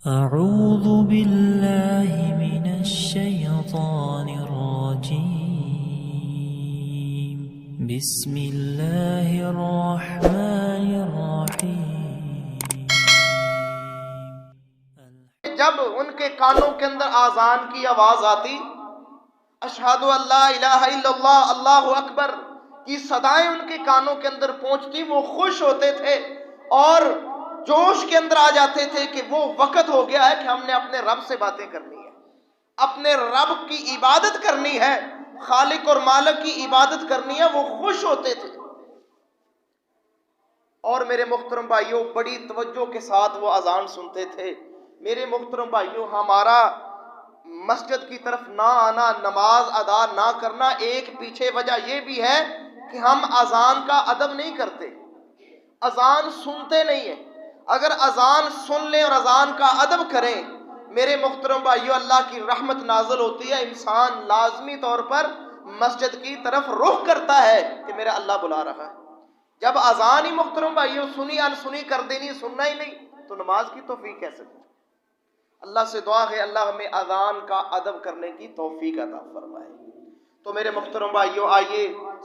أعوذ بالله من الشيطان الرجيم بسم الله الرحمن الرحيم. جب ان کے کانوں کے اندر آذان کی آواز آتی، اشہد ان لا الہ الا اللہ اللہ اکبر کی صدائیں ان کے کانوں کے اندر پہنچتی، وہ خوش ہوتے تھے اور جوش کے اندر آ جاتے تھے کہ وہ وقت ہو گیا ہے کہ ہم نے اپنے رب سے باتیں کرنی ہے، اپنے رب کی عبادت کرنی ہے، خالق اور مالک کی عبادت کرنی ہے. وہ خوش ہوتے تھے. اور میرے محترم بھائیوں، بڑی توجہ کے ساتھ وہ اذان سنتے تھے. میرے محترم بھائیوں، ہمارا مسجد کی طرف نہ آنا، نماز ادا نہ کرنا، ایک پیچھے وجہ یہ بھی ہے کہ ہم اذان کا ادب نہیں کرتے، اذان سنتے نہیں ہیں. اگر اذان سن لیں اور اذان کا ادب کریں، میرے محترم بھائیوں، اللہ کی رحمت نازل ہوتی ہے. انسان لازمی طور پر مسجد کی طرف رخ کرتا ہے کہ میرا اللہ بلا رہا ہے. جب اذان ہی محترم بھائیوں سنی انسنی کر دینی، سننا ہی نہیں، تو نماز کی توفیق کیسے ملے؟ اللہ سے دعا ہے اللہ ہمیں اذان کا ادب کرنے کی توفیق عطا فرمائے. تو میرے محترم بھائیوں، آئیے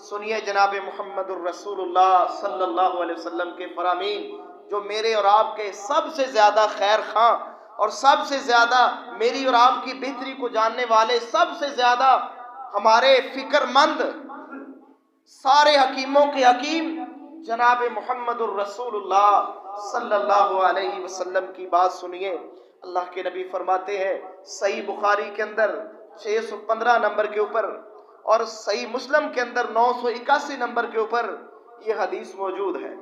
سنیے جناب محمد الرسول اللہ صلی اللہ علیہ وسلم کے فرامین، جو میرے اور آپ کے سب سے زیادہ خیر خواہ اور سب سے زیادہ میری اور آپ کی بہتری کو جاننے والے، سب سے زیادہ ہمارے فکر مند، سارے حکیموں کے حکیم جناب محمد الرسول اللہ صلی اللہ علیہ وسلم کی بات سنیے. اللہ کے نبی فرماتے ہیں صحیح بخاری کے اندر 615 نمبر کے اوپر اور صحیح مسلم کے اندر 981 نمبر کے اوپر یہ حدیث موجود ہے.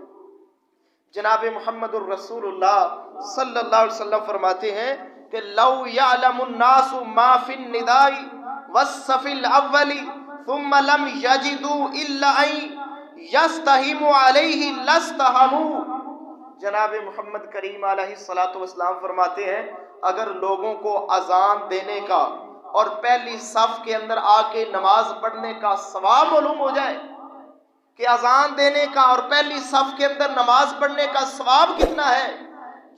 جناب محمد الرسول اللہ صلی اللہ علیہ وسلم فرماتے ہیں کہ لو یعلم الناس ما فی النداء والصف الاول ثم لم یجدوا الا ان یستہموا علیہ لاستہموا. جناب محمد کریم علیہ الصلوۃ والسلام فرماتے ہیں اگر لوگوں کو اذان دینے کا اور پہلی صف کے اندر آ کے نماز پڑھنے کا ثواب معلوم ہو جائے کہ اذان دینے کا اور پہلی صف کے اندر نماز پڑھنے کا ثواب کتنا ہے،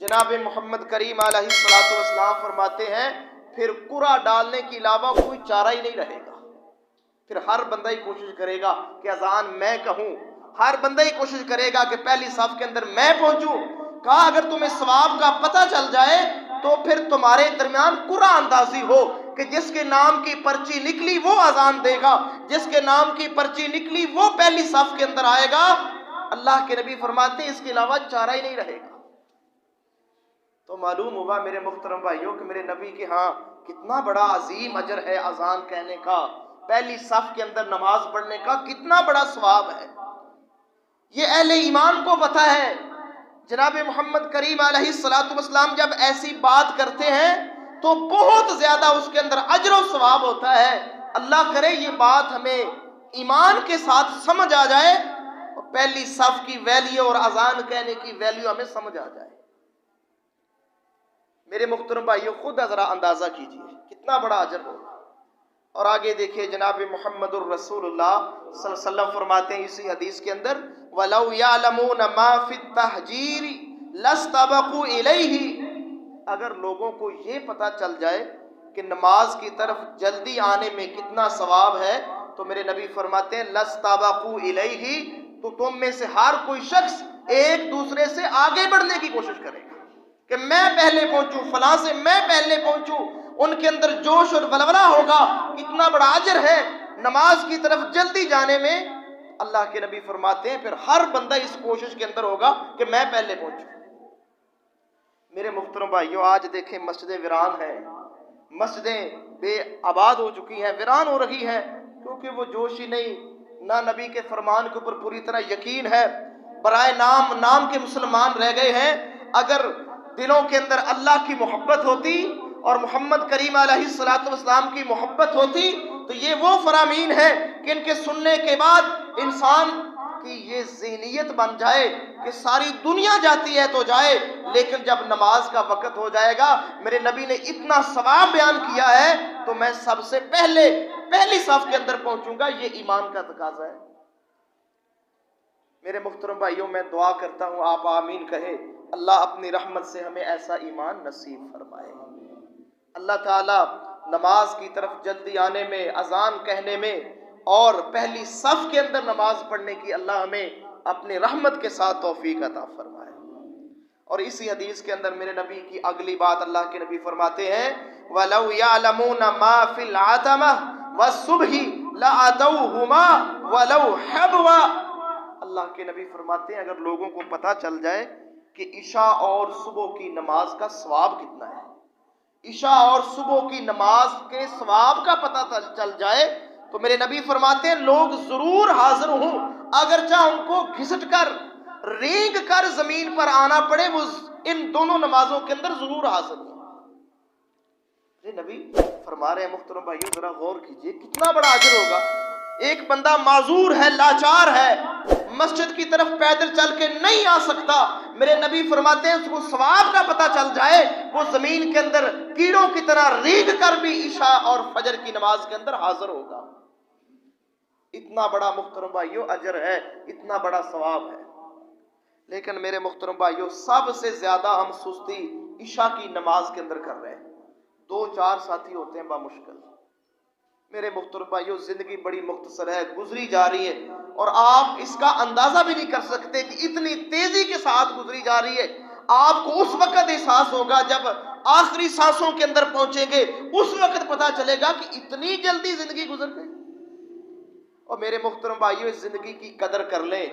جناب محمد کریم علیہ الصلوۃ والسلام فرماتے ہیں پھر قرعہ ڈالنے کے علاوہ کوئی چارہ ہی نہیں رہے گا. پھر ہر بندہ ہی کوشش کرے گا کہ اذان میں کہوں، ہر بندہ ہی کوشش کرے گا کہ پہلی صف کے اندر میں پہنچوں. کہا اگر تمہیں ثواب کا پتہ چل جائے تو پھر تمہارے درمیان قرعہ اندازی ہو کہ جس کے نام کی پرچی نکلی وہ اذان دے گا، جس کے نام کی پرچی نکلی وہ پہلی صف کے اندر آئے گا. اللہ کے نبی فرماتے ہیں اس کے علاوہ چارہ ہی نہیں رہے گا. تو معلوم ہوگا میرے محترم بھائیوں کہ میرے نبی کے ہاں کتنا بڑا عظیم اجر ہے اذان کہنے کا، پہلی صف کے اندر نماز پڑھنے کا کتنا بڑا ثواب ہے. یہ اہل ایمان کو پتہ ہے. جناب محمد کریم علیہ الصلوۃ والسلام جب ایسی بات کرتے ہیں تو بہت زیادہ اس کے اندر اجر و ثواب ہوتا ہے. اللہ کرے یہ بات ہمیں ایمان کے ساتھ سمجھ آ جائے اور پہلی صف کی ویلیو اور اذان کہنے کی ویلیو ہمیں سمجھ آ جائے. میرے محترم بھائیوں خود ذرا اندازہ کیجئے کتنا بڑا اجر ہوگا. اور آگے دیکھیے جناب محمد الرسول اللہ صلی اللہ علیہ وسلم فرماتے ہیں اسی حدیث کے اندر وَلَوْ يَعْلَمُونَ مَا فِي التَّحْجِيرِ لَاسْتَبَقُوا إِلَيْهِ. اگر لوگوں کو یہ پتہ چل جائے کہ نماز کی طرف جلدی آنے میں کتنا ثواب ہے تو میرے نبی فرماتے ہیں لَاسْتَبَقُوا إِلَيْهِ، تو تم میں سے ہر کوئی شخص ایک دوسرے سے آگے بڑھنے کی کوشش کرے گا کہ میں پہلے پہنچوں، فلاں سے میں پہلے پہنچوں. ان کے اندر جوش اور ولولہ ہوگا. کتنا بڑا اجر ہے نماز کی طرف جلدی جانے میں. اللہ کے نبی فرماتے ہیں پھر ہر بندہ اس کوشش کے اندر ہوگا کہ میں پہلے پہنچوں. میرے محترم بھائیوں آج دیکھیں مسجدیں ویران ہیں، مسجدیں بے آباد ہو چکی ہیں، ویران ہو رہی ہیں کیونکہ وہ جوش ہی نہیں، نہ نبی کے فرمان کے اوپر پوری طرح یقین ہے، برائے نام کے مسلمان رہ گئے ہیں. اگر دلوں کے اندر اللہ کی محبت ہوتی اور محمد کریم علیہ الصلوۃ والسلام کی محبت ہوتی تو یہ وہ فرامین ہے کہ ان کے سننے کے بعد انسان کی یہ ذہنیت بن جائے کہ ساری دنیا جاتی ہے تو جائے، لیکن جب نماز کا وقت ہو جائے گا میرے نبی نے اتنا ثواب بیان کیا ہے تو میں سب سے پہلی صف کے اندر پہنچوں گا. یہ ایمان کا تقاضا ہے. میرے محترم بھائیوں میں دعا کرتا ہوں آپ آمین کہے. اللہ اپنی رحمت سے ہمیں ایسا ایمان نصیب فرمائے۔ اللہ تعالیٰ نماز کی طرف جلدی آنے میں، اذان کہنے میں اور پہلی صف کے اندر نماز پڑھنے کی اللہ ہمیں اپنی رحمت کے ساتھ توفیق عطا فرمائے۔ اور اسی حدیث کے اندر میرے نبی کی اگلی بات اللہ کے نبی فرماتے ہیں وَلَوْ يَعْلَمُونَ مَا فِي الْعَتَمَةِ وَالصُّبْحِ لَأَتَوْهُمَا وَلَوْ حَبْوًا۔ اللہ کے نبی فرماتے ہیں اگر لوگوں کو پتہ چل جائے کہ عشاء اور صبح کی نماز کا ثواب کتنا ہے، عشاء اور صبح کی نماز کے ثواب کا پتہ چل جائے تو میرے نبی فرماتے ہیں لوگ ضرور حاضر ہوں، اگرچہ ان کو گھسٹ کر رینگ کر زمین پر آنا پڑے، وہ ان دونوں نمازوں کے اندر ضرور حاضر ہوں۔ میرے نبی فرما رہے ہیں محترم بھائیو ذرا غور کیجئے کتنا بڑا اجر ہوگا۔ ایک بندہ معذور ہے، لاچار ہے، مسجد کی طرف پیدل چل کے نہیں آ سکتا، میرے نبی فرماتے ہیں اس کو ثواب کا پتہ چل جائے وہ زمین کے اندر کیڑوں کی طرح رینگ کر بھی عشاء اور فجر کی نماز کے اندر حاضر ہوگا۔ اتنا بڑا محترم بھائیو اجر ہے، اتنا بڑا ثواب ہے۔ لیکن میرے محترم بھائیو سب سے زیادہ ہم سستی عشاء کی نماز کے اندر کر رہے ہیں، 2-4 ساتھی ہوتے ہیں بامشکل۔ میرے محترم بھائیو زندگی بڑی مختصر ہے، گزری جا رہی ہے اور آپ اس کا اندازہ بھی نہیں کر سکتے کہ اتنی تیزی کے ساتھ گزری جا رہی ہے۔ آپ کو اس وقت احساس ہوگا جب آخری سانسوں کے اندر پہنچیں گے، اس وقت پتہ چلے گا کہ اتنی جلدی زندگی گزر گئی۔ اور میرے محترم بھائیو اس زندگی کی قدر کر لیں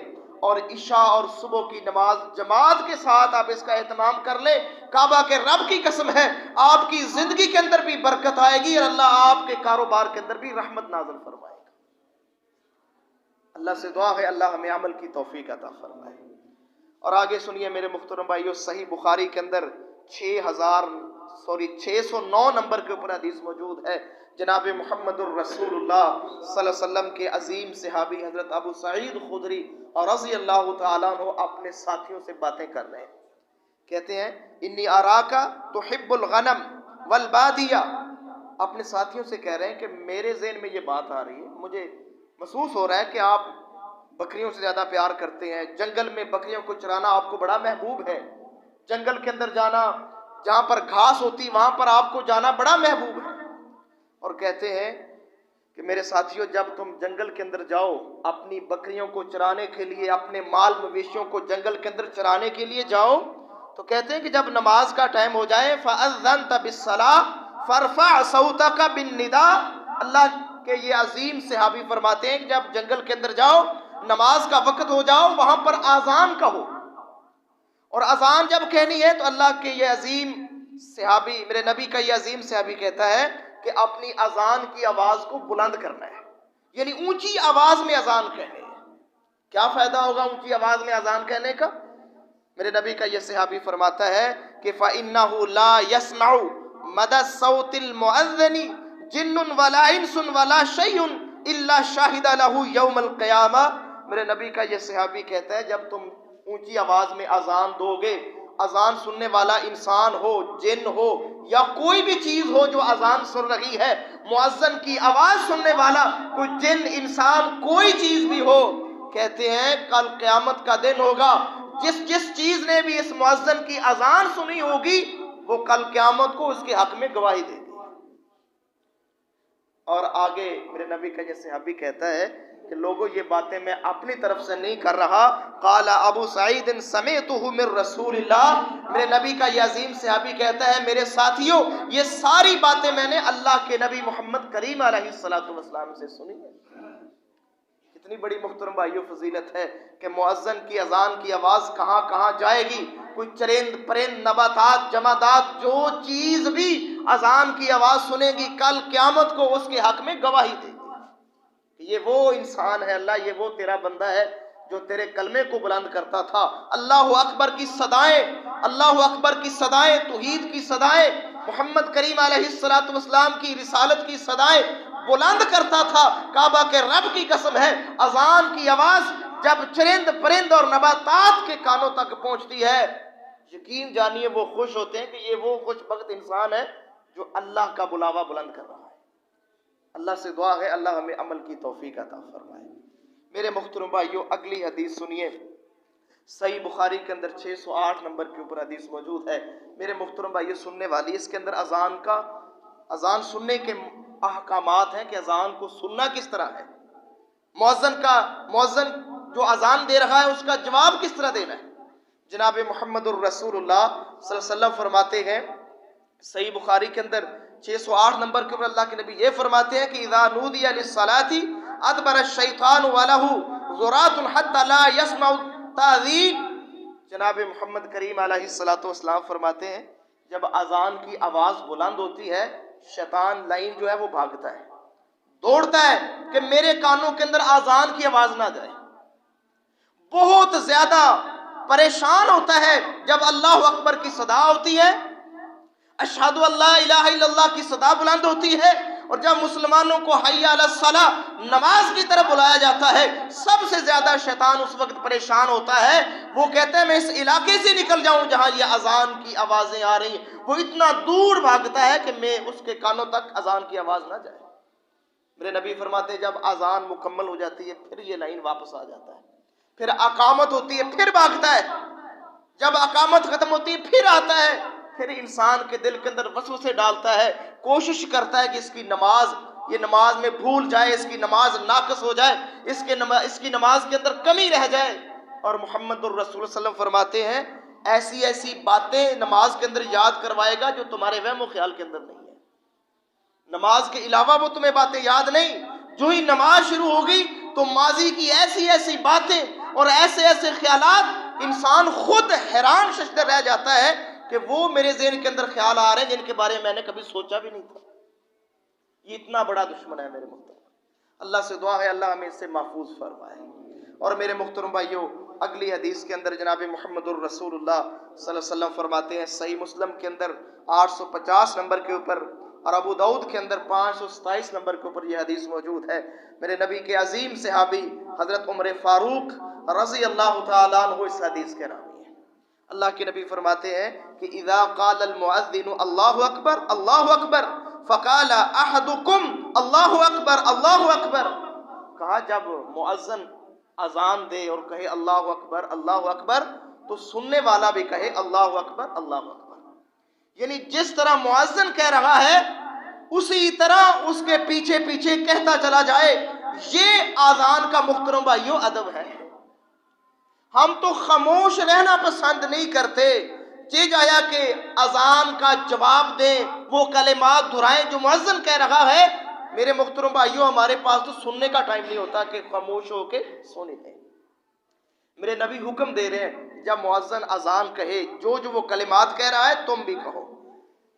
اور عشاء اور صبح کی نماز جماعت کے ساتھ آپ اس کا اہتمام کر لیں، کعبہ کے رب کی قسم ہے آپ کی زندگی کے اندر بھی برکت آئے گی اور اللہ آپ کے کاروبار کے اندر بھی رحمت نازل فرمائے گا۔ اللہ سے دعا ہے اللہ ہمیں عمل کی توفیق عطا فرمائے۔ اور آگے سنیے میرے محترم بھائیو صحیح بخاری کے اندر 609 نمبر کے اوپر حدیث موجود ہے۔ جناب محمد الرسول اللہ صلی اللہ علیہ وسلم کے عظیم صحابی حضرت ابو سعید خدری اور رضی اللہ تعالیٰ عنہ اپنے ساتھیوں سے باتیں کر رہے ہیں، کہتے ہیں انی اراکا تحب الغنم والبادیہ، اپنے ساتھیوں سے کہہ رہے ہیں کہ میرے ذہن میں یہ بات آ رہی ہے، مجھے محسوس ہو رہا ہے کہ آپ بکریوں سے زیادہ پیار کرتے ہیں، جنگل میں بکریوں کو چرانا آپ کو بڑا محبوب ہے، جنگل کے اندر جانا جہاں پر گھاس ہوتی وہاں پر آپ کو جانا بڑا محبوب ہے۔ اور کہتے ہیں کہ میرے ساتھیوں جب تم جنگل کے اندر جاؤ اپنی بکریوں کو چرانے کے لیے، اپنے مال مویشیوں کو جنگل کے اندر چرانے کے لیے جاؤ تو کہتے ہیں کہ جب نماز کا ٹائم ہو جائے فَأَذَّنْتَ بِالصَّلَاةِ فَارْفَعْ صَوْتَكَ بِالنِّدَاءِ، اللہ کے یہ عظیم صحابی فرماتے ہیں کہ جب جنگل کے اندر جاؤ نماز کا وقت ہو جاؤ وہاں پر آذان کہو، اور آذان جب کہنی ہے تو اللہ کے یہ عظیم صحابی میرے نبی کا یہ عظیم صحابی کہتا ہے کہ اپنی اذان کی آواز کو بلند کرنا ہے، یعنی اونچی آواز میں اذان کہنے ہے۔ کیا فائدہ ہوگا اونچی آواز میں اذان کہنے کا؟ میرے نبی کا یہ صحابی فرماتا ہے کہ فَإِنَّهُ لَا يَسْمَعُ مَدَ الصَّوْتِ الْمُؤَذِّنِ جِنٌّ وَلَا إِنسٌ وَلَا شَيْءٌ إِلَّا شَهِدَ لَهُ يَوْمَ الْقِيَامَةِ۔ میرے نبی کا یہ صحابی کہتا ہے جب تم اونچی آواز میں اذان دو گے، اذان سننے والا انسان ہو، جن ہو یا کوئی بھی چیز ہو جو اذان سن رہی ہے، مؤذن کی آواز سننے والا کوئی جن، انسان، کوئی چیز بھی ہو، کہتے ہیں کل قیامت کا دن ہوگا جس چیز نے بھی اس مؤذن کی اذان سنی ہوگی وہ کل قیامت کو اس کے حق میں گواہی دے گی۔ اور آگے میرے نبی کا یہ صحابی کہتا ہے کہ لوگوں یہ باتیں میں اپنی طرف سے نہیں کر رہا، قال ابو سعید سمعتہ من رسول اللہ، میرے نبی کا یہ عظیم صحابی کہتا ہے میرے ساتھیوں یہ ساری باتیں میں نے اللہ کے نبی محمد کریم علیہ السلام سے سنی ہے۔ کتنی بڑی محترم بھائیو فضیلت ہے کہ مؤذن کی اذان کی آواز کہاں کہاں جائے گی، کوئی چرند پرند نباتات جمادات جو چیز بھی اذان کی آواز سنے گی کل قیامت کو اس کے حق میں گواہی دے گی۔ یہ وہ انسان ہے اللہ، یہ وہ تیرا بندہ ہے جو تیرے کلمے کو بلند کرتا تھا، اللہ اکبر کی صدائیں، اللہ اکبر کی صدائیں، توحید کی صدائیں، محمد کریم علیہ السلام کی رسالت کی صدائیں بلند کرتا تھا۔ کعبہ کے رب کی قسم ہے اذان کی آواز جب چرند پرند اور نباتات کے کانوں تک پہنچتی ہے، یقین جانیے وہ خوش ہوتے ہیں کہ یہ وہ خوش بخت انسان ہے جو اللہ کا بلاوا بلند کر رہا ہے۔ اللہ سے دعا ہے اللہ ہمیں عمل کی توفیق عطا فرمائے۔ میرے محترم بھائیو اگلی حدیث سنیے، صحیح بخاری کے اندر 608 نمبر کے اوپر حدیث موجود ہے. میرے محترم بھائی سننے والی، اس کے اندر اذان سننے کے احکامات ہیں کہ اذان کو سننا کس طرح ہے، مؤذن جو اذان دے رہا ہے اس کا جواب کس طرح دینا ہے. جناب محمد الرسول اللہ صلی اللہ علیہ وسلم فرماتے ہیں صحیح بخاری کے اندر 608 نمبر کے اوپر اللہ کے نبی یہ فرماتے ہیں کہ اذا نودی للصلاة ادبر الشیطان وله ذرات حتى لا يسمع التاذین. جناب محمد کریم علیہ الصلوۃ والسلام فرماتے ہیں جب اذان کی آواز بلند ہوتی ہے شیطان لائن جو ہے وہ بھاگتا ہے، دوڑتا ہے کہ میرے کانوں کے اندر اذان کی آواز نہ جائے. بہت زیادہ پریشان ہوتا ہے جب اللہ اکبر کی صدا ہوتی ہے، اشہد ان لا الہ الا اللہ کی صدا بلند ہوتی ہے، اور جب مسلمانوں کو حی علی الصلاۃ نماز کی طرف بلایا جاتا ہے سب سے زیادہ شیطان اس وقت پریشان ہوتا ہے. وہ کہتے ہیں میں اس علاقے سے نکل جاؤں جہاں یہ اذان کی آوازیں آ رہی ہیں. وہ اتنا دور بھاگتا ہے کہ میں اس کے کانوں تک اذان کی آواز نہ جائے. میرے نبی فرماتے ہیں جب اذان مکمل ہو جاتی ہے پھر یہ لائن واپس آ جاتا ہے، پھر اقامت ہوتی ہے پھر بھاگتا ہے، جب اقامت ختم ہوتی ہے پھر آتا ہے، پھر انسان کے دل کے اندر وسوسے ڈالتا ہے، کوشش کرتا ہے کہ اس کی نماز میں بھول جائے، اس کی نماز ناقص ہو جائے، اس کی نماز کے اندر کمی رہ جائے. اور محمد الرسول صلی اللہ علیہ وسلم فرماتے ہیں ایسی باتیں نماز کے اندر یاد کروائے گا جو تمہارے وہم و خیال کے اندر نہیں ہے. نماز کے علاوہ وہ تمہیں باتیں یاد نہیں. جو ہی نماز شروع ہو گئی تو ماضی کی ایسی باتیں اور ایسے خیالات، انسان خود حیران ششدر رہ جاتا ہے کہ وہ میرے ذہن کے اندر خیال آ رہے ہیں جن کے بارے میں نے کبھی سوچا بھی نہیں تھا. یہ اتنا بڑا دشمن ہے میرے محترم. اللہ سے دعا ہے اللہ ہمیں اس سے محفوظ فرمائے. اور میرے محترم بھائیوں اگلی حدیث کے اندر جناب محمد الرسول اللہ صلی اللہ علیہ وسلم فرماتے ہیں صحیح مسلم کے اندر 850 نمبر کے اوپر اور ابو داؤد کے اندر 527 نمبر کے اوپر یہ حدیث موجود ہے. میرے نبی کے عظیم صحابی حضرت عمر فاروق رضی اللہ تعالیٰ عنہ اس حدیث کے راوی ہیں. اللہ کے نبی فرماتے ہیں کہ اذا قال المؤذن اللہ اکبر اللہ اکبر فقال احدکم اللہ اکبر اللہ اکبر. کہا جب مؤذن اذان دے اور کہے اللہ اکبر تو سننے والا بھی کہے اللہ اکبر اللہ اکبر. یعنی جس طرح مؤذن کہہ رہا ہے اسی طرح اس کے پیچھے کہتا چلا جائے. یہ اذان کا محترم بھائیو ادب ہے. ہم تو خاموش رہنا پسند نہیں کرتے، جی جایا کہ اذان کا جواب دیں، وہ کلمات دہرائیں جو مؤذن کہہ رہا ہے. میرے محترم بھائیو ہمارے پاس تو سننے کا ٹائم نہیں ہوتا کہ خاموش ہو کے سنیں. میرے نبی حکم دے رہے ہیں جب مؤذن اذان کہے جو وہ کلمات کہہ رہا ہے تم بھی کہو،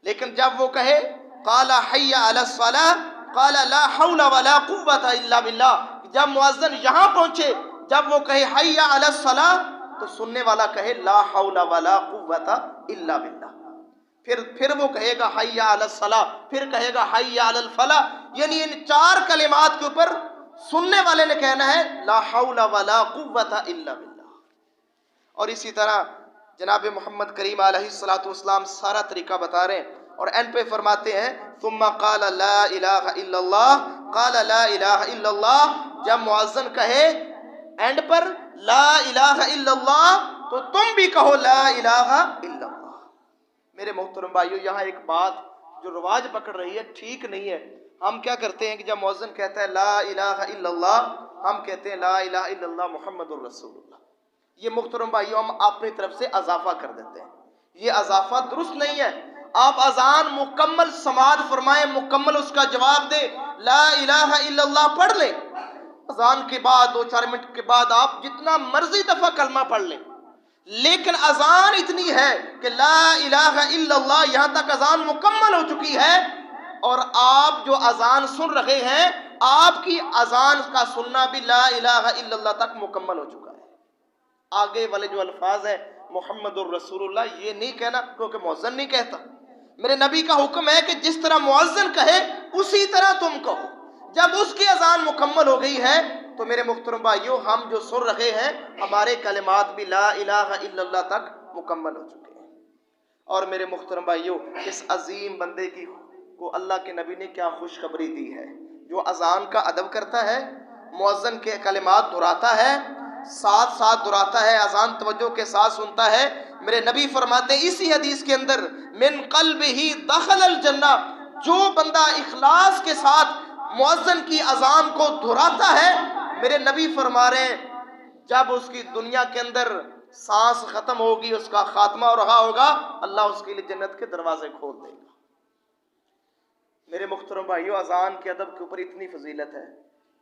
لیکن جب وہ کہے قال حی علی الصلاۃ قال لا حول ولا قوۃ الا باللہ، جب مؤذن یہاں پہنچے جب وہ کہے حی علی الصلاۃ تو سننے والا کہے لا حول ولا قوۃ الا باللہ. پھر وہ کہے گا حی علی الصلاۃ، پھر کہے گا حی علی الفلاح. یعنی ان 4 کلمات کے اوپر سننے والے نے کہنا ہے لا حول ولا قوۃ الا باللہ. اور اسی طرح جناب محمد کریم علیہ الصلوۃ والسلام سارا طریقہ بتا رہے ہیں اور اینڈ پہ فرماتے ہیں ثم قال لا الہ الا اللہ قال لا الہ الا اللہ. جب مؤذن کہے اینڈ پر لا الہ الا اللہ تو تم بھی کہو لا الہ الا اللہ. میرے محترم بھائیو یہاں ایک بات جو رواج پکڑ رہی ہے ٹھیک نہیں ہے. ہم کیا کرتے ہیں کہ جب مؤذن کہتا ہے لا الہ الا اللہ ہم کہتے ہیں لا الہ الا اللہ محمد الرسول اللہ. یہ محترم بھائیو ہم اپنی طرف سے اضافہ کر دیتے ہیں. یہ اضافہ درست نہیں ہے. آپ اذان مکمل سماعت فرمائیں، مکمل اس کا جواب دیں، لا الہ الا اللہ پڑھ لیں. اذان کے بعد 2-4 منٹ کے بعد آپ جتنا مرضی دفعہ کلمہ پڑھ لیں، لیکن اذان اتنی ہے کہ لا الہ الا اللہ یہاں تک اذان مکمل ہو چکی ہے اور آپ جو اذان سن رہے ہیں آپ کی اذان کا سننا بھی لا الہ الا اللہ تک مکمل ہو چکا ہے. آگے والے جو الفاظ ہیں محمد الرسول اللہ یہ نہیں کہنا کیونکہ مؤذن نہیں کہتا. میرے نبی کا حکم ہے کہ جس طرح مؤذن کہے اسی طرح تم کہو. جب اس کی اذان مکمل ہو گئی ہے تو میرے محترم بھائیو ہم جو سن رہے ہیں ہمارے کلمات بھی لا الہ الا اللہ تک مکمل ہو چکے ہیں. اور میرے محترم بھائیو اس عظیم بندے کو اللہ کے نبی نے کیا خوشخبری دی ہے. جو اذان کا ادب کرتا ہے، مؤذن کے کلمات دہراتا ہے، ساتھ ساتھ دہراتا ہے، اذان توجہ کے ساتھ سنتا ہے۔ میرے نبی فرماتے ہیں اسی حدیث کے اندر، من قلبہ دخل الجنہ، جو بندہ اخلاص کے ساتھ مؤذن کی اذان کو دہراتا ہے، میرے نبی فرما رہے ہیں جب اس کی دنیا کے اندر سانس ختم ہوگی، اس کا خاتمہ ہو رہا ہوگا، اللہ اس کے لیے جنت کے دروازے کھول دے گا۔ میرے محترم بھائیو، اذان کے ادب کے اوپر اتنی فضیلت ہے،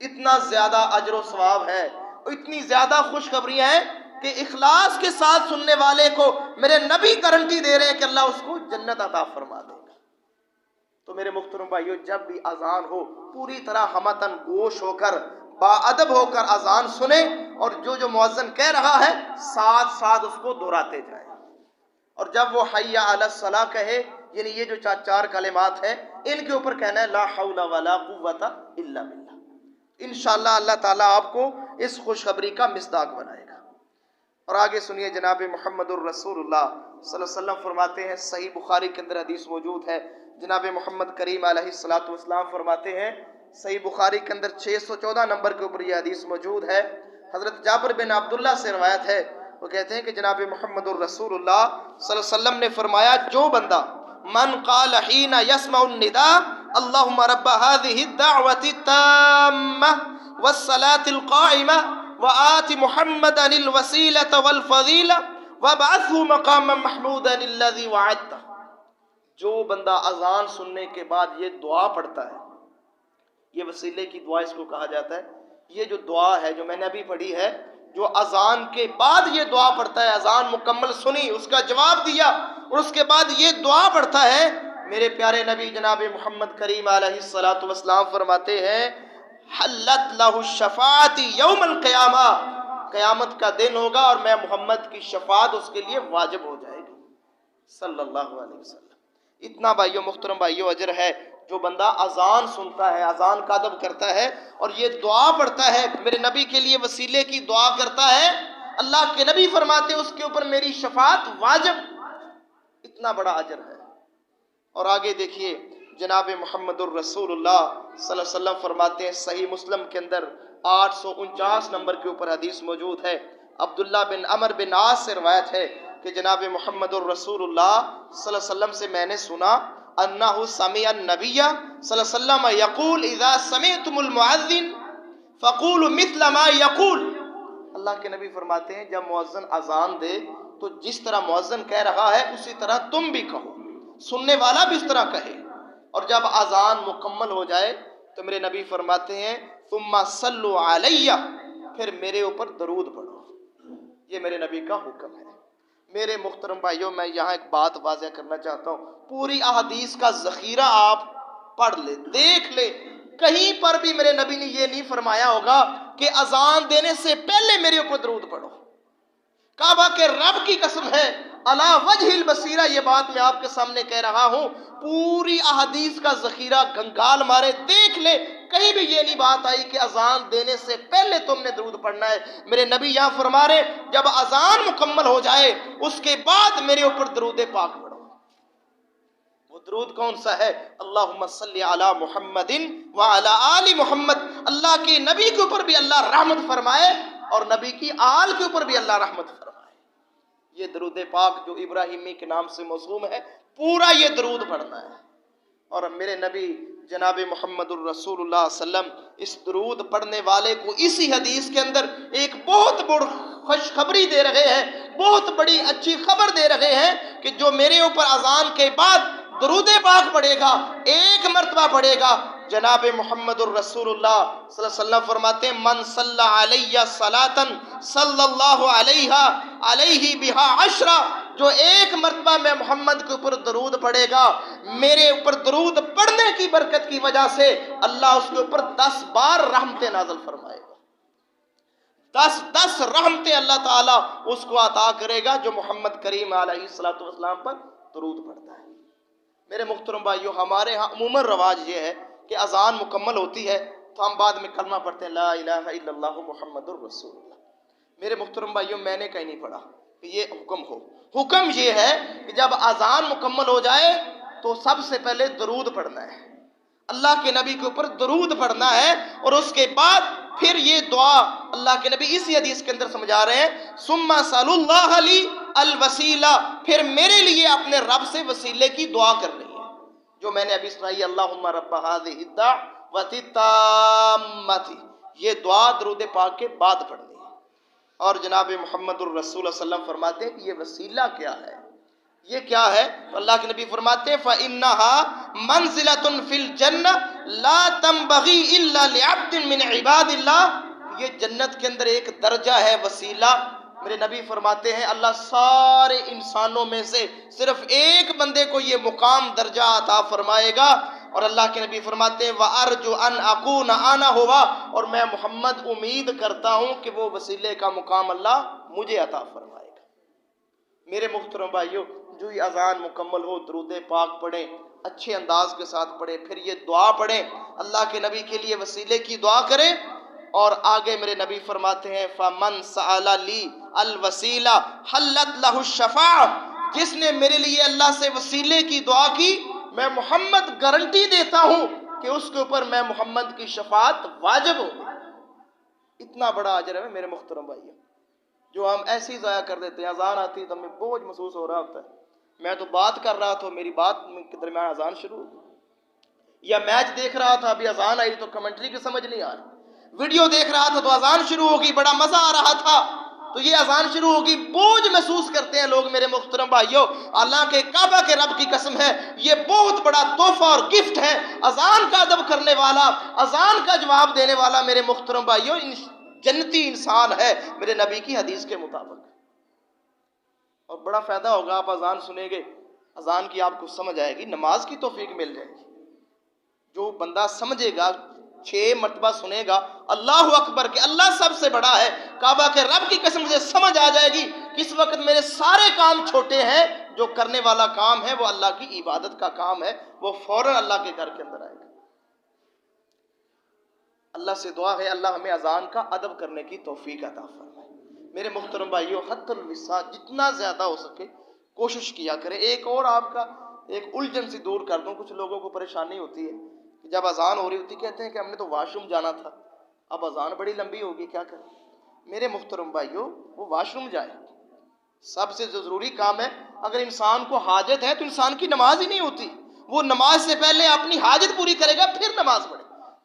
اتنا زیادہ اجر و ثواب ہے، اتنی زیادہ خوشخبریاں ہیں کہ اخلاص کے ساتھ سننے والے کو میرے نبی گارنٹی دے رہے ہیں کہ اللہ اس کو جنت عطا فرما دے گا۔ تو میرے محترم بھائیو، جب بھی اذان ہو پوری طرح ہمتن گوش ہو کر، با ادب ہو کر اذان سنیں، اور جو مؤذن کہہ رہا ہے ساتھ ساتھ اس کو دہراتے جائیں۔ اور جب وہ حی علی الصلاۃ کہے، یعنی یہ جو چار کلمات ہیں، ان کے اوپر کہنا ہے لا حول ولا قوت الا باللہ۔ انشاءاللہ اللہ تعالیٰ آپ کو اس خوشخبری کا مصداق بنائے گا۔ اور آگے سنیے، جناب محمد الرسول اللہ صلی اللہ علیہ وسلم فرماتے ہیں، صحیح بخاری کے اندر حدیث موجود ہے، جناب محمد کریم علیہ الصلوۃ والسلام فرماتے ہیں، صحیح بخاری کے اندر 614 نمبر کے اوپر یہ حدیث موجود ہے، حضرت جابر بن عبداللہ سے روایت ہے، وہ کہتے ہیں کہ جناب محمد الرسول اللہ صلی اللہ علیہ وسلم نے فرمایا، جو بندہ من قال حین یسمع النداء اللہم رب هذه الدعوة التامة والصلاة القائمة وآت محمدا الوسیلة والفضیلة وابعثه مقاما محمودا الذی وعدته، جو بندہ اذان سننے کے بعد یہ دعا پڑھتا ہے، یہ وسیلے کی دعا اس کو کہا جاتا ہے، یہ جو دعا ہے جو میں نے ابھی پڑھی ہے، جو اذان کے بعد یہ دعا پڑھتا ہے، اذان مکمل سنی، اس کا جواب دیا، اور اس کے بعد یہ دعا پڑھتا ہے، میرے پیارے نبی جناب محمد کریم علیہ الصلوۃ والسلام فرماتے ہیں، حلت لہ الشفاعۃ یوم القیامہ، قیامت کا دن ہوگا اور میں محمد کی شفاعت اس کے لیے واجب ہو جائے گی، صلی اللہ علیہ وسلم۔ اتنا بھائیو، محترم بھائیو، اجر ہے جو بندہ اذان سنتا ہے، اذان کا ادب کرتا ہے اور یہ دعا پڑھتا ہے، میرے نبی کے لیے وسیلے کی دعا کرتا ہے، اللہ کے نبی فرماتے اس کے اوپر میری شفاعت واجب، اتنا بڑا اجر ہے۔ اور آگے دیکھیے، جناب محمد الرسول اللہ صلی اللہ علیہ وسلم فرماتے ہیں، صحیح مسلم کے اندر 849 نمبر کے اوپر حدیث موجود ہے، عبداللہ بن عمر بن عاص سے روایت ہے کہ جناب محمد الرسول اللہ صلی اللہ علیہ وسلم سے میں نے سنا، انہ سمع النبی صلی اللہ علیہ وسلم یقول اذا سمعتم المؤذن فقولوا مثل ما یقول، اللہ کے نبی فرماتے ہیں جب مؤذن اذان دے تو جس طرح مؤذن کہہ رہا ہے اسی طرح تم بھی کہو، سننے والا بھی اس طرح کہے، اور جب اذان مکمل ہو جائے تو میرے نبی فرماتے ہیں ثم صلوا علی، پھر میرے اوپر درود پڑھو، یہ میرے نبی کا حکم ہے۔ میرے محترم بھائیوں، میں یہاں ایک بات واضح کرنا چاہتا ہوں، پوری احادیث کا ذخیرہ آپ پڑھ لیں، دیکھ لیں، کہیں پر بھی میرے نبی نے یہ نہیں فرمایا ہوگا کہ اذان دینے سے پہلے میرے اوپر درود پڑھو۔ کعبہ کے رب کی قسم ہے، علی وجہ البصیرہ یہ بات میں آپ کے سامنے کہہ رہا ہوں، پوری احادیث کا ذخیرہ گنگال مارے دیکھ لے، کہیں بھی یہ نہیں بات آئی کہ اذان دینے سے پہلے تم نے درود پڑھنا ہے۔ میرے نبی یہاں فرما رہے جب اذان مکمل ہو جائے اس کے بعد میرے اوپر درود پاک پڑھو۔ وہ درود کون سا ہے؟ اللہم صلی علی محمد وعلی آل محمد، اللہ کے نبی کے اوپر بھی اللہ رحمت فرمائے اور نبی کی آل کے اوپر بھی اللہ رحمت فرمائے۔ یہ درود پاک جو ابراہیمی کے نام سے موسوم ہے، پورا یہ درود پڑھنا ہے۔ اور میرے نبی جناب محمد الرسول اللہ صلی اللہ علیہ وسلم اس درود پڑھنے والے کو اسی حدیث کے اندر ایک بہت بڑی خوشخبری دے رہے ہیں، بہت بڑی اچھی خبر دے رہے ہیں کہ جو میرے اوپر اذان کے بعد درود پاک پڑھے گا، ایک مرتبہ پڑھے گا، جناب محمد الرسول اللہ صلی اللہ علیہ وسلم فرماتے ہیں من صلی علیہ صلاۃ صلی اللہ علیہ بہا عشرہ، جو ایک مرتبہ میں محمد کے اوپر درود پڑھے گا، میرے اوپر درود پڑھنے کی برکت کی وجہ سے اللہ اس کے اوپر 10 بار رحمتیں نازل فرمائے گا، 10 رحمتیں اللہ تعالیٰ اس کو عطا کرے گا جو محمد کریم علیہ الصلوۃ والسلام پر درود پڑھتا ہے۔ میرے محترم بھائیو، ہمارے ہاں عموماً رواج یہ ہے کہ اذان مکمل ہوتی ہے تو ہم بعد میں کلمہ پڑھتے ہیں لا الہ الا اللہ محمد الرسول اللہ۔ میرے محترم بھائیو، میں نے کہیں نہیں پڑھا کہ یہ حکم ہو، حکم یہ ہے کہ جب اذان مکمل ہو جائے تو سب سے پہلے درود پڑھنا ہے، اللہ کے نبی کے اوپر درود پڑھنا ہے، اور اس کے بعد پھر یہ دعا اللہ کے نبی اسی حدیث کے اندر سمجھا رہے ہیں، ثم صلی اللہ علی الوسیلہ، پھر میرے لیے اپنے رب سے وسیلے کی دعا کرنی ہے، جو میں نے ابھی سنائی، اللہم رب هذه الدعوۃ التامۃ، یہ دعا درود پاک کے بعد پڑھنی ہے۔ اور جناب محمد الرسول صلی اللہ علیہ وسلم فرماتے ہیں کہ یہ وسیلہ کیا ہے، یہ کیا ہے؟ اللہ کے نبی فرماتے ہیں فَإِنَّهَا مَنزِلَةٌ فِي الْجَنَّةِ لَا تَنبَغِي إِلَّا لِعَبْدٍ مِّنْ عِبَادِ اللَّهِ، یہ جنت کے اندر ایک درجہ ہے وسیلہ۔ میرے نبی فرماتے ہیں اللہ سارے انسانوں میں سے صرف ایک بندے کو یہ مقام درجہ عطا فرمائے گا، اور اللہ کے نبی فرماتے ہیں وَأَرْجُ أَنْ أَكُونَ أَنَا هُوَ، اور میں محمد امید کرتا ہوں کہ وہ وسیلے کا مقام اللہ مجھے عطا فرمائے گا۔ میرے محترم بھائیو، جو یہ اذان مکمل ہو درود پاک پڑھیں، اچھے انداز کے ساتھ پڑھیں، پھر یہ دعا پڑھیں، اللہ کے نبی کے لیے وسیلے کی دعا کریں، اور آگے میرے نبی فرماتے ہیں فَمَنْ سَأَلَ لِي الْوَسِيلَةَ حَلَّتْ لَهُ الشَّفَاعَةُ، جس نے میرے لیے اللہ سے وسیلے کی دعا کی، میں محمد گارنٹی دیتا ہوں کہ اس کے اوپر میں محمد کی شفاعت واجب ہوگی۔ اتنا بڑا اجر ہے میرے محترم بھائیو، جو ہم ایسی ضائع کر دیتے ہیں۔ اذان آتی تو ہمیں بوجھ محسوس ہو رہا ہوتا ہے، میں تو بات کر رہا تھا، میری بات کے درمیان اذان شروع ہو گئی، یا میچ دیکھ رہا تھا، ابھی اذان آئی تو کمنٹری کی سمجھ نہیں آ رہی، ویڈیو دیکھ رہا تھا تو اذان شروع ہو گئی، بڑا مزہ آ رہا تھا تو یہ اذان شروع ہوگی، بوجھ محسوس کرتے ہیں لوگ میرے محترم بھائیوں۔ اللہ کے کعبہ کے رب کی قسم ہے، یہ بہت بڑا تحفہ اور گفٹ ہے، اذان کا ادب کرنے والا، اذان کا جواب دینے والا میرے محترم بھائیوں جنتی انسان ہے میرے نبی کی حدیث کے مطابق۔ اور بڑا فائدہ ہوگا، آپ اذان سنیں گے، اذان کی آپ کو سمجھ آئے گی، نماز کی توفیق مل جائے گی۔ جو بندہ سمجھے گا، 6 مرتبہ سنے گا اللہ اکبر کہ اللہ سب سے بڑا ہے، کعبہ کے رب کی قسم سے سمجھ آ جائے گی کس وقت میرے سارے کام چھوٹے ہیں، جو کرنے والا کام ہے وہ اللہ کی عبادت کا کام ہے، وہ فوراً اللہ کے گھر کے اندر آئے گا۔ اللہ سے دعا ہے اللہ ہمیں اذان کا ادب کرنے کی توفیق عطا فرمائے۔ میرے محترم بھائیو، حد الوسع جتنا زیادہ ہو سکے کوشش کیا کرے۔ ایک اور آپ کا ایک الجھن سی دور کر دوں، کچھ لوگوں کو پریشانی ہوتی ہے کہ جب اذان ہو رہی ہوتی کہتے ہیں کہ ہم نے تو واش روم جانا تھا، اب اذان بڑی لمبی ہوگی کیا کریں؟ میرے محترم بھائیو، وہ واش روم جائے، سب سے ضروری کام ہے۔ اگر انسان کو حاجت ہے تو انسان کی نماز ہی نہیں ہوتی، وہ نماز سے پہلے اپنی حاجت پوری کرے گا پھر نماز پڑھے۔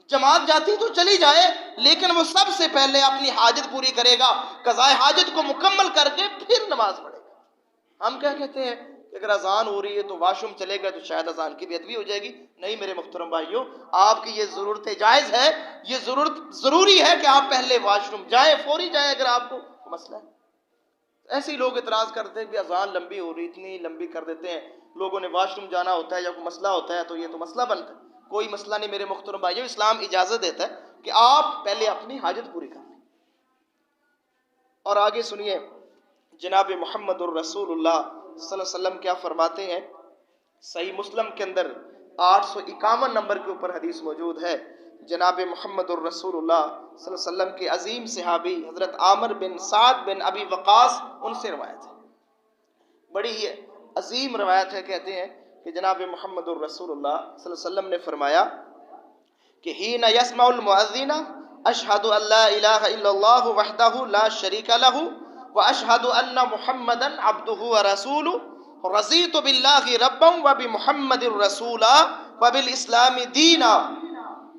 جماعت جاتی تو چلی جائے، لیکن وہ سب سے پہلے اپنی حاجت پوری کرے گا، قضاء حاجت کو مکمل کر کے پھر نماز پڑھے گا۔ ہم کیا کہتے ہیں کہ اگر اذان ہو رہی ہے تو واش روم چلے گا تو شاید اذان کی بے ادبی ہو جائے گی۔ نہیں میرے محترم بھائیوں، آپ کی یہ ضرورت جائز ہے، یہ ضرورت ضروری ہے کہ آپ پہلے واش روم جائیں، فوری جائیں اگر آپ کو مسئلہ ہے۔ ایسے ہی لوگ اعتراض کرتے ہیں کہ اذان لمبی ہو رہی، اتنی لمبی کر دیتے ہیں، لوگوں نے واش روم جانا ہوتا ہے یا کوئی مسئلہ ہوتا ہے تو یہ تو مسئلہ بنتا ہے۔ کوئی مسئلہ نہیں میرے محترم بھائیوں، اسلام اجازت دیتا ہے کہ آپ پہلے اپنی حاجت پوری کر لیں۔ اور آگے سنیے جناب محمد الرسول اللہ صلی اللہ علیہ وسلم کیا فرماتے ہیں۔ صحیح مسلم کے اندر 851 نمبر کے اوپر حدیث موجود ہے۔ جناب محمد الرسول اللہ صلی اللہ علیہ وسلم کے عظیم صحابی حضرت عامر بن سعد بن ابی وقاص، ان سے روایت ہے، بڑی ہی عظیم روایت ہے۔ کہتے ہیں کہ جناب محمد الرسول اللہ صلی اللہ علیہ وسلم نے فرمایا کہ حین یسمع المؤذن اشہد ان لا الہ الا اللہ وحدہ لا شریک لہ واشہد ان محمدا عبدہ ورسولہ رضیت باللہ ربا وبمحمد رسولا وبالاسلام دینا۔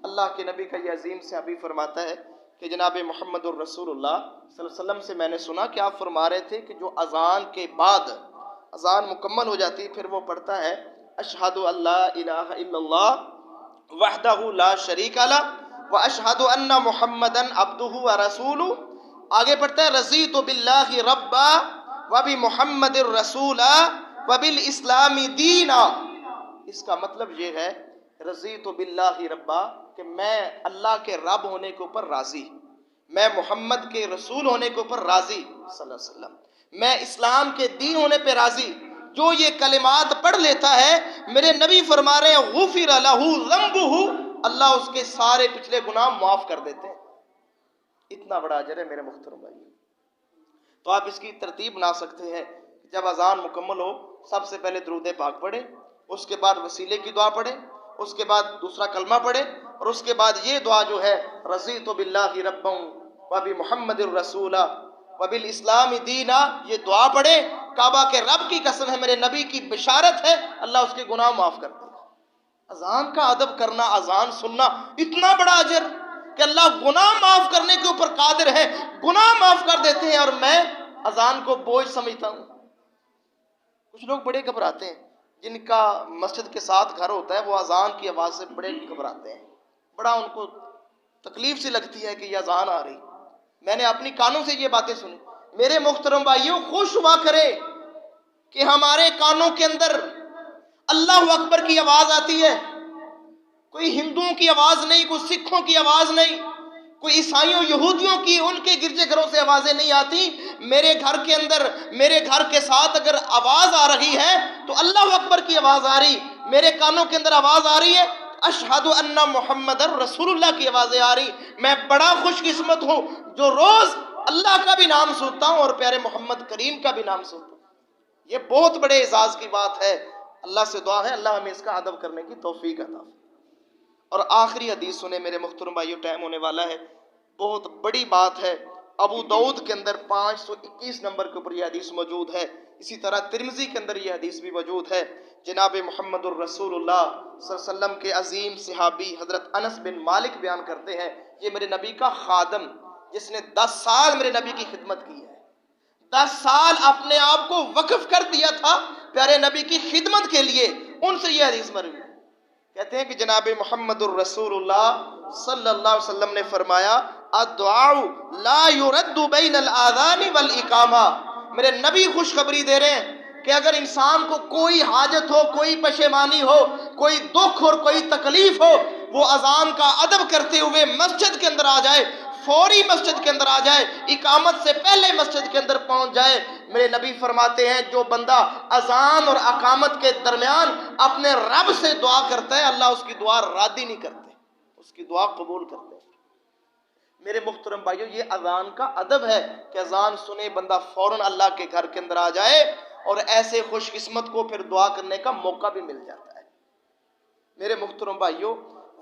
اللہ کے نبی کا یہ عظیم صحابی فرماتا ہے کہ جناب محمد الرسول اللہ صلی اللہ علیہ وسلم سے میں نے سنا کہ آپ فرما رہے تھے کہ جو اذان کے بعد اذان مکمل ہو جاتی پھر وہ پڑھتا ہے اشہد ان لا الہ الا اللہ وحدہ لا شریک لہ واشہد ان محمدا عبدہ ورسولہ، آگے پڑھتا ہے رضیت باللہ ربا وبمحمد رسولا وبالاسلام دینا۔ اس کا مطلب یہ ہے رضیت باللہ ربا کہ میں اللہ کے رب ہونے کے اوپر راضی، میں محمد کے رسول ہونے کے اوپر راضی صلی اللہ علیہ وسلم، میں اسلام کے دین ہونے پہ راضی۔ جو یہ کلمات پڑھ لیتا ہے میرے نبی فرما رہے ہیں غفر لہ ذنبہ، اللہ اس کے سارے پچھلے گناہ معاف کر دیتے ہیں۔ اتنا بڑا اجر ہے میرے محترم بھائی۔ تو آپ اس کی ترتیب بنا سکتے ہیں، جب اذان مکمل ہو سب سے پہلے درود پاک پڑھیں، اس کے بعد وسیلے کی دعا پڑھیں، اس کے بعد دوسرا کلمہ پڑھے، اور اس کے بعد یہ دعا جو ہے رضیت باللہ ربا وبمحمد الرسولا وبالاسلام دینا، یہ دعا پڑھے. کعبہ کے رب کی قسم ہے، میرے نبی کی بشارت ہے، اللہ اس کے گناہ معاف کر دے گا. اذان کا ادب کرنا، اذان سننا، اتنا بڑا اجر کہ اللہ گناہ معاف کرنے کے اوپر قادر ہے، گناہ معاف کر دیتے ہیں. اور میں اذان کو بوجھ سمجھتا ہوں. کچھ لوگ بڑے گھبراتے ہیں، جن کا مسجد کے ساتھ گھر ہوتا ہے، وہ اذان کی آواز سے بڑے گھبراتے ہیں، بڑا ان کو تکلیف سی لگتی ہے کہ یہ اذان آ رہی. میں نے اپنی کانوں سے یہ باتیں سنی. میرے محترم بھائیوں، خوش ہوا کرے کہ ہمارے کانوں کے اندر اللہ اکبر کی آواز آتی ہے. کوئی ہندوؤں کی آواز نہیں، کوئی سکھوں کی آواز نہیں، کوئی عیسائیوں یہودیوں کی ان کے گرجے گھروں سے آوازیں نہیں آتی. میرے گھر کے اندر، میرے گھر کے ساتھ اگر آواز آ رہی ہے تو اللہ اکبر کی آواز آ رہی. میرے کانوں کے اندر آواز آ رہی ہے اشہد ان محمد رسول اللہ کی آوازیں آ رہی. میں بڑا خوش قسمت ہوں جو روز اللہ کا بھی نام سنتا ہوں اور پیارے محمد کریم کا بھی نام سنتا ہوں. یہ بہت بڑے اعزاز کی بات ہے. اللہ سے دعا ہے اللہ ہمیں اس کا ادب کرنے کی توفیق عطا فرمائے. اور آخری حدیث سنیں میرے محترم بھائیو، ٹائم ہونے والا ہے. بہت بڑی بات ہے. ابو داؤد کے اندر 521 نمبر کے اوپر یہ حدیث موجود ہے. اسی طرح ترمذی کے اندر یہ حدیث بھی موجود ہے. جناب محمد الرسول اللہ صلی اللہ علیہ وسلم کے عظیم صحابی حضرت انس بن مالک بیان کرتے ہیں، یہ میرے نبی کا خادم جس نے 10 سال میرے نبی کی خدمت کی ہے، 10 سال اپنے آپ کو وقف کر دیا تھا پیارے نبی کی خدمت کے لیے. ان سے یہ حدیث مروی ہے. کہتے ہیں کہ جناب محمد الرسول اللہ صلی اللہ علیہ وسلم نے فرمایا الدعاء لا يرد بین الاذان والاقامہ. میرے نبی خوشخبری دے رہے ہیں کہ اگر انسان کو کوئی حاجت ہو، کوئی پشیمانی ہو، کوئی دکھ اور کوئی تکلیف ہو، وہ اذان کا ادب کرتے ہوئے مسجد کے اندر آ جائے، فوری مسجد کے اندر آ جائے، اقامت سے پہلے مسجد کے اندر پہنچ جائے. میرے نبی فرماتے ہیں جو بندہ اذان اور اقامت کے درمیان اپنے رب سے دعا کرتا ہے، اللہ اس کی دعا رد ہی نہیں کرتے، اس کی دعا قبول کرتے ہیں. میرے محترم بھائیو، یہ اذان کا ادب ہے کہ اذان سنے بندہ فوراً اللہ کے گھر کے اندر آ جائے، اور ایسے خوش قسمت کو پھر دعا کرنے کا موقع بھی مل جاتا ہے. میرے محترم بھائیو،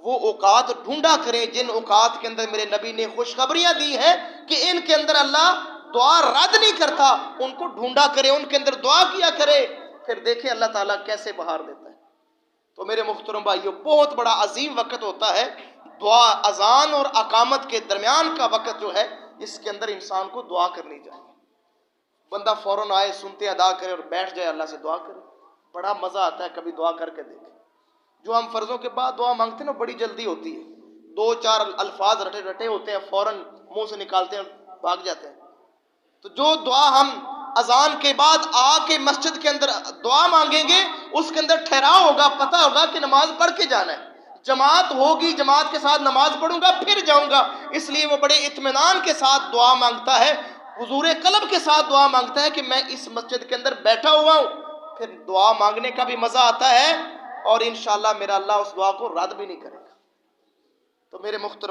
وہ اوقات ڈھونڈا کریں جن اوقات کے اندر میرے نبی نے خوشخبریاں دی ہیں کہ ان کے اندر اللہ دعا رد نہیں کرتا. ان کو ڈھونڈا کرے، ان کے اندر دعا کیا کرے، پھر دیکھیں اللہ تعالیٰ کیسے بہار دیتا ہے. تو میرے محترم بھائیو، بہت بڑا عظیم وقت ہوتا ہے دعا. اذان اور اقامت کے درمیان کا وقت جو ہے، اس کے اندر انسان کو دعا کرنی چاہیے. بندہ فوراً آئے، سنتے ادا کرے اور بیٹھ جائے، اللہ سے دعا کرے. بڑا مزہ آتا ہے کبھی دعا کر کے دیکھیں. جو ہم فرضوں کے بعد دعا مانگتے ہیں نا، بڑی جلدی ہوتی ہے، 2-4 الفاظ رٹے رٹے ہوتے ہیں، فوراً منہ سے نکالتے ہیں، بھاگ جاتے ہیں. تو جو دعا ہم اذان کے بعد آ کے مسجد کے اندر دعا مانگیں گے، اس کے اندر ٹھہراؤ ہوگا، پتہ ہوگا کہ نماز پڑھ کے جانا ہے، جماعت ہوگی، جماعت کے ساتھ نماز پڑھوں گا پھر جاؤں گا. اس لیے وہ بڑے اطمینان کے ساتھ دعا مانگتا ہے، حضور قلب کے ساتھ دعا مانگتا ہے کہ میں اس مسجد کے اندر بیٹھا ہوا ہوں. پھر دعا مانگنے کا بھی مزہ آتا ہے، اور انشاءاللہ میرا اللہ اس دعا کو رد بھی نہیں کرے گا. تو میرے محترم